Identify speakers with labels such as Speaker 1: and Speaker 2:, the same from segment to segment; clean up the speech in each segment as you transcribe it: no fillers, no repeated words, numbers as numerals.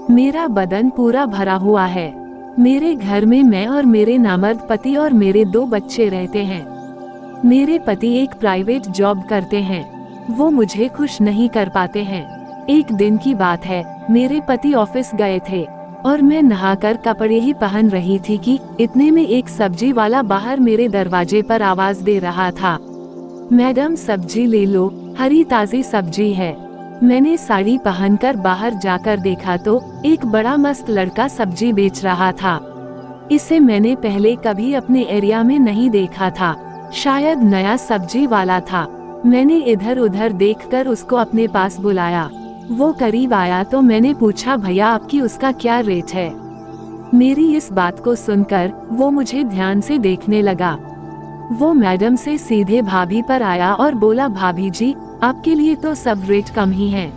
Speaker 1: मेरा बदन पूरा भरा हुआ है। मेरे घर में मैं और मेरे नामर्द पति और मेरे 2 बच्चे रहते हैं। मेरे पति एक प्राइवेट जॉब करते हैं। वो मुझे खुश नहीं कर पाते हैं। एक दिन की बात है, मेरे पति ऑफिस गए थे और मैं नहाकर कपड़े ही पहन रही थी कि इतने में एक सब्जी वाला बाहर मेरे दरवाजे पर आवाज दे रहा था, मैडम सब्जी ले लो, हरी ताजी सब्जी है। मैंने साड़ी पहनकर बाहर जाकर देखा तो एक बड़ा मस्त लड़का सब्जी बेच रहा था। इसे मैंने पहले कभी अपने एरिया में नहीं देखा था, शायद नया सब्जी वाला था। मैंने इधर उधर देखकर उसको अपने पास बुलाया। वो करीब आया तो मैंने पूछा, भैया आपकी उसका क्या रेट है? मेरी इस बात को सुनकर वो मुझे ध्यान से देखने लगा। वो मैडम से सीधे भाभी पर आया और बोला, भाभी जी आपके लिए तो सब रेट कम ही हैं।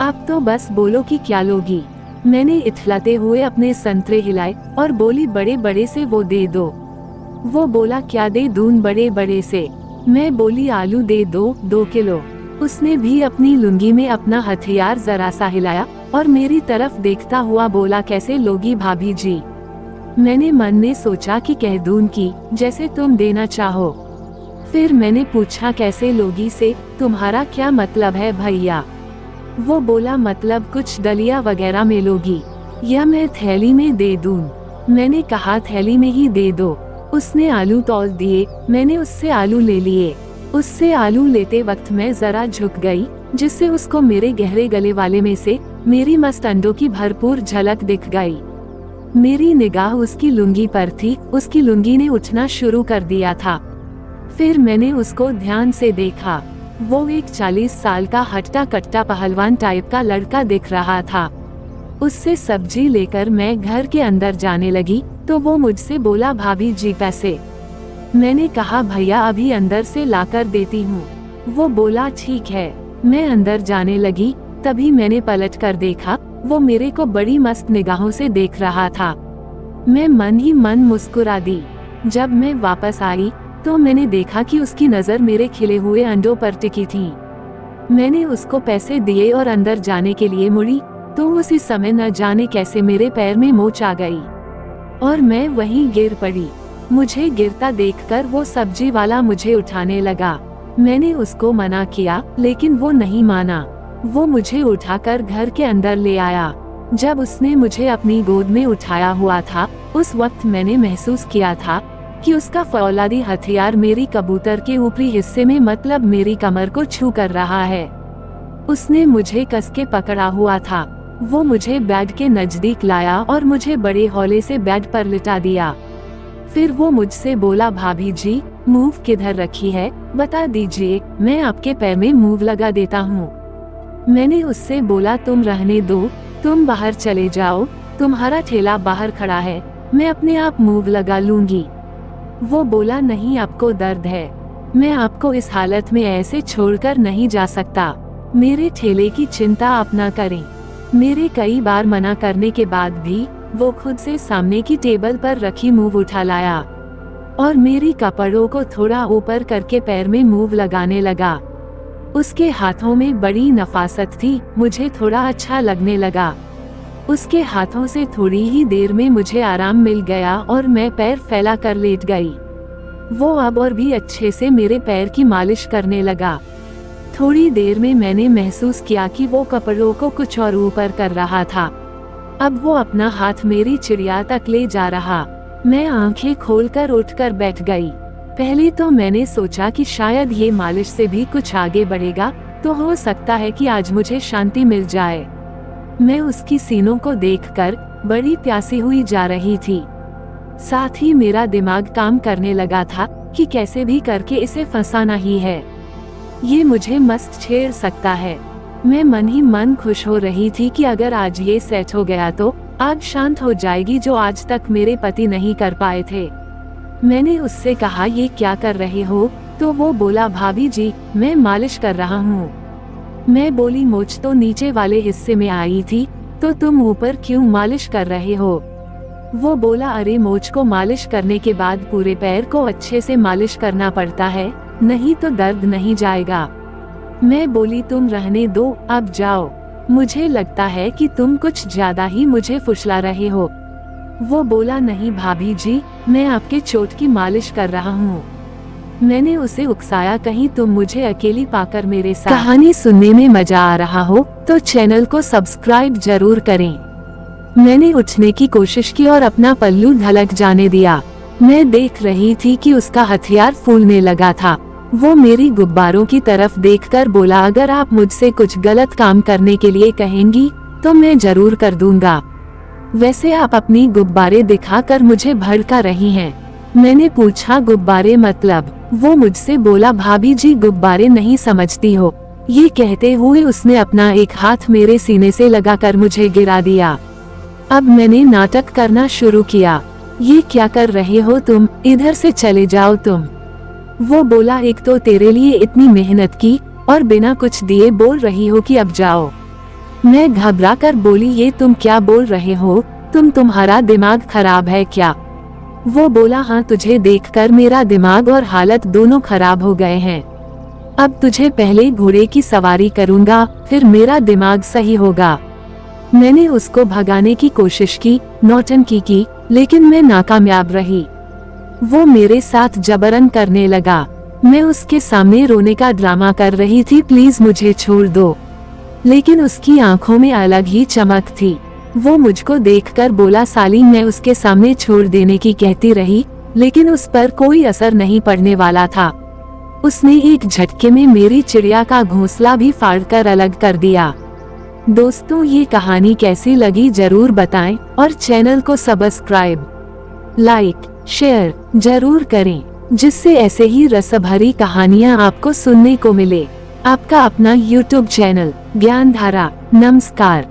Speaker 1: आप तो बस बोलो कि क्या लोगी। मैंने इठलाते हुए अपने संतरे हिलाए और बोली, बड़े बड़े से वो दे दो। वो बोला, क्या दे दूं बड़े बड़े से? मैं बोली, आलू दे दो 2 किलो। उसने भी अपनी लुंगी में अपना हथियार जरा सा हिलाया और मेरी तरफ देखता हुआ बोला, कैसे लोगी भाभी जी? मैंने मन में सोचा कि कह दूं कि जैसे तुम देना चाहो। फिर मैंने पूछा, कैसे लोगी से तुम्हारा क्या मतलब है भैया? वो बोला, मतलब कुछ दलिया वगैरह में लोगी या मैं थैली में दे दूं? मैंने कहा, थैली में ही दे दो। उसने आलू तौल दिए, मैंने उससे आलू ले लिए। उससे आलू लेते वक्त मैं जरा झुक गई, जिससे उसको मेरे गहरे गले वाले में से मेरी मस्त अंडों की भरपूर झलक दिख गई। मेरी निगाह उसकी लुंगी पर थी। उसकी लुंगी ने उठना शुरू कर दिया था। फिर मैंने उसको ध्यान से देखा। वो एक 40 साल का हट्टा कट्टा पहलवान टाइप का लड़का दिख रहा था। उससे सब्जी लेकर मैं घर के अंदर जाने लगी तो वो मुझसे बोला, भाभी जी पैसे? मैंने कहा, भैया अभी अंदर से लाकर देती हूँ। वो बोला, ठीक है। मैं अंदर जाने लगी, तभी मैंने पलट कर देखा। वो मेरे को बड़ी मस्त निगाहों से देख रहा था। मैं मन ही मन मुस्कुरा दी। जब मैं वापस आई तो मैंने देखा कि उसकी नजर मेरे खिले हुए अंडों पर टिकी थी। मैंने उसको पैसे दिए और अंदर जाने के लिए मुड़ी तो उसी समय न जाने कैसे मेरे पैर में मोच आ गई और मैं वहीं गिर पड़ी। मुझे गिरता देखकर वो सब्जी वाला मुझे उठाने लगा। मैंने उसको मना किया लेकिन वो नहीं माना। वो मुझे उठाकर घर के अंदर ले आया। जब उसने मुझे अपनी गोद में उठाया हुआ था, उस वक्त मैंने महसूस किया था कि उसका फौलादी हथियार मेरी कबूतर के ऊपरी हिस्से में, मतलब मेरी कमर को छू कर रहा है। उसने मुझे कस के पकड़ा हुआ था। वो मुझे बेड के नजदीक लाया और मुझे बड़े हौले से बेड पर लिटा दिया। फिर वो मुझसे बोला, भाभी जी मूव किधर रखी है, बता दीजिए, मैं आपके पैर में मूव लगा देता हूँ। मैंने उससे बोला, तुम रहने दो, तुम बाहर चले जाओ, तुम्हारा ठेला बाहर खड़ा है, मैं अपने आप मूव लगा लूंगी। वो बोला, नहीं आपको दर्द है, मैं आपको इस हालत में ऐसे छोड़कर नहीं जा सकता। मेरे ठेले की चिंता आप ना करें। मेरे कई बार मना करने के बाद भी वो खुद से सामने की टेबल पर रखी मूव उठा लाया और मेरी कपड़ों को थोड़ा ऊपर करके पैर में मूव लगाने लगा। उसके हाथों में बड़ी नफासत थी। मुझे थोड़ा अच्छा लगने लगा। उसके हाथों से थोड़ी ही देर में मुझे आराम मिल गया और मैं पैर फैला कर लेट गई। वो अब और भी अच्छे से मेरे पैर की मालिश करने लगा। थोड़ी देर में मैंने महसूस किया कि वो कपड़ों को कुछ और ऊपर कर रहा था। अब वो अपना हाथ मेरी चिड़िया तक ले जा रहा। मैं आंखें खोलकर उठकर बैठ गई। पहले तो मैंने सोचा कि शायद ये मालिश से भी कुछ आगे बढ़ेगा, तो हो सकता है कि आज मुझे शांति मिल जाए। मैं उसकी सीनों को देखकर बड़ी प्यासी हुई जा रही थी। साथ ही मेरा दिमाग काम करने लगा था कि कैसे भी करके इसे फंसाना ही है। ये मुझे मस्त छेड़ सकता है। मैं मन ही मन खुश हो रही थी कि अगर आज ये सेट हो गया तो आग शांत हो जाएगी, जो आज तक मेरे पति नहीं कर पाए थे। मैंने उससे कहा, ये क्या कर रहे हो? तो वो बोला, भाभी जी मैं मालिश कर रहा हूँ। मैं बोली, मोच तो नीचे वाले हिस्से में आई थी, तो तुम ऊपर क्यों मालिश कर रहे हो? वो बोला, अरे मोच को मालिश करने के बाद पूरे पैर को अच्छे से मालिश करना पड़ता है, नहीं तो दर्द नहीं जाएगा। मैं बोली, तुम रहने दो, अब जाओ। मुझे लगता है कि तुम कुछ ज्यादा ही मुझे फुसला रहे हो। वो बोला, नहीं भाभी जी, मैं आपके चोट की मालिश कर रहा हूँ। मैंने उसे उकसाया, कहीं तुम मुझे अकेली पाकर मेरे साथ कहानी सुनने में मजा आ रहा हो तो चैनल को सब्सक्राइब जरूर करें। मैंने उठने की कोशिश की और अपना पल्लू ढलक जाने दिया। मैं देख रही थी कि उसका हथियार फूलने लगा था। वो मेरी गुब्बारों की तरफ देखकर बोला, अगर आप मुझसे कुछ गलत काम करने के लिए कहेंगी तो मैं जरूर कर दूंगा। वैसे आप अपनी गुब्बारे दिखाकर मुझे भड़का रही हैं। मैंने पूछा, गुब्बारे मतलब? वो मुझसे बोला, भाभी जी गुब्बारे नहीं समझती हो। ये कहते हुए उसने अपना एक हाथ मेरे सीने से लगाकर मुझे गिरा दिया। अब मैंने नाटक करना शुरू किया। ये क्या कर रहे हो तुम, इधर से चले जाओ तुम। वो बोला, एक तो तेरे लिए इतनी मेहनत की और बिना कुछ दिए बोल रही हो कि अब जाओ। मैं घबरा कर बोली, ये तुम क्या बोल रहे हो, तुम्हारा दिमाग खराब है क्या? वो बोला, हाँ, तुझे देखकर मेरा दिमाग और हालत दोनों खराब हो गए हैं। अब तुझे पहले घोड़े की सवारी करूंगा, फिर मेरा दिमाग सही होगा। मैंने उसको भगाने की कोशिश की, नौटंकी की, लेकिन मैं नाकामयाब रही। वो मेरे साथ जबरन करने लगा। मैं उसके सामने रोने का ड्रामा कर रही थी, प्लीज मुझे छोड़ दो, लेकिन उसकी आंखों में अलग ही चमक थी। वो मुझको देखकर बोला, साली, मैं उसके सामने छोड़ देने की कहती रही, लेकिन उस पर कोई असर नहीं पड़ने वाला था। उसने एक झटके में मेरी चिड़िया का घोंसला भी फाड़कर अलग कर दिया। दोस्तों, ये कहानी कैसी लगी जरूर बताएं और चैनल को सब्सक्राइब, लाइक, शेयर जरूर करें, जिससे ऐसे ही रसभरी कहानियां आपको सुनने को मिले। आपका अपना YouTube चैनल ज्ञानधारा। नमस्कार।